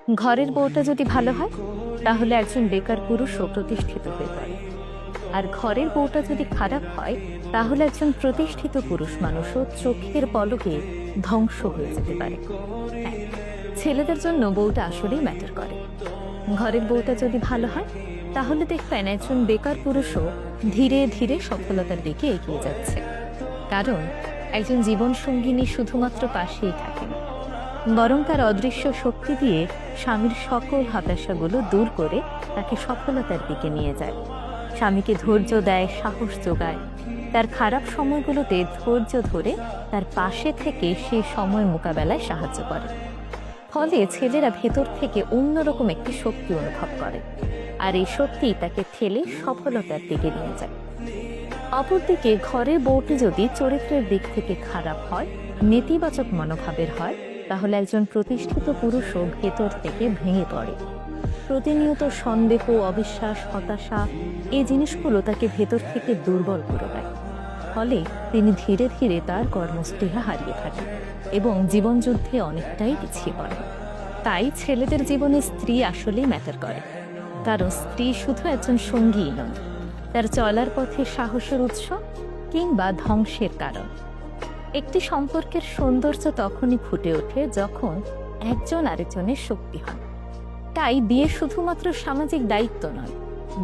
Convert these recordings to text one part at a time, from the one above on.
ঘরের বউটা যদি ভালো হয় তাহলে একজন বেকার পুরুষও প্রতিষ্ঠিত হয়ে পড়ে, আর ঘরের বউটা যদি খারাপ হয় তাহলে একজন প্রতিষ্ঠিত পুরুষ মানুষও চোখের পলকে ধ্বংস হয়ে যেতে পারে। হ্যাঁ, ছেলেদের জন্য বউটা আসলেই ম্যাটার করে। ঘরের বউটা যদি ভালো হয় তাহলে দেখবেন একজন বেকার পুরুষও ধীরে ধীরে সফলতার দিকে এগিয়ে যাচ্ছে, কারণ একজন জীবন সঙ্গিনী শুধুমাত্র পাশেই থাকে না, বরং তার অদৃশ্য শক্তি দিয়ে স্বামীর সকল হতাশাগুলো দূর করে তাকে সফলতার দিকে নিয়ে যায়। স্বামীকে ধৈর্য দেয়, সাহস যোগায়, তার খারাপ সময়গুলোতে ধৈর্য ধরে তার পাশে থেকে সে সময় মোকাবেলায় সাহায্য করে। ফলে ছেলেরা ভেতর থেকে অন্যরকম একটি শক্তি অনুভব করে, আর এই শক্তি তাকে ঠেলে সফলতার দিকে নিয়ে যায়। অপরদিকে ঘরের বউটি যদি চরিত্রের দিক থেকে খারাপ হয়, নেতিবাচক মনোভাবের হয়, তাহলে একজন প্রতিষ্ঠিত পুরুষও ভেতর থেকে ভেঙে পড়ে। প্রতিনিয়ত সন্দেহ, অবিশ্বাস, হতাশা এই জিনিসগুলো তাকে ভেতর থেকে দুর্বল করে দেয়। ফলে তিনি ধীরে ধীরে তার কর্মস্পৃহা হারিয়ে থাকেন এবং জীবনযুদ্ধে অনেকটাই পিছিয়ে পড়ে। তাই ছেলেদের জীবনে স্ত্রী আসলেই ম্যাটার করে, কারণ স্ত্রী শুধু একজন সঙ্গীই নন, তার চলার পথে সাহসের উৎস কিংবা ধ্বংসের কারণ। একটি সম্পর্কের সৌন্দর্য তখনই ফুটে ওঠে যখন একজন আরেকজনের শক্তি হন। তাই বিয়ে শুধুমাত্র সামাজিক দায়িত্ব নয়,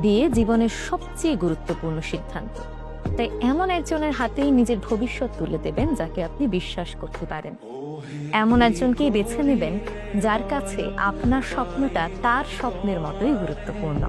বিয়ে জীবনের সবচেয়ে গুরুত্বপূর্ণ সিদ্ধান্ত। তাই এমন একজনের হাতেই নিজের ভবিষ্যৎ তুলে দেবেন যাকে আপনি বিশ্বাস করতে পারেন। এমন একজনকেই বেছে নেবেন যার কাছে আপনার স্বপ্নটা তার স্বপ্নের মতোই গুরুত্বপূর্ণ।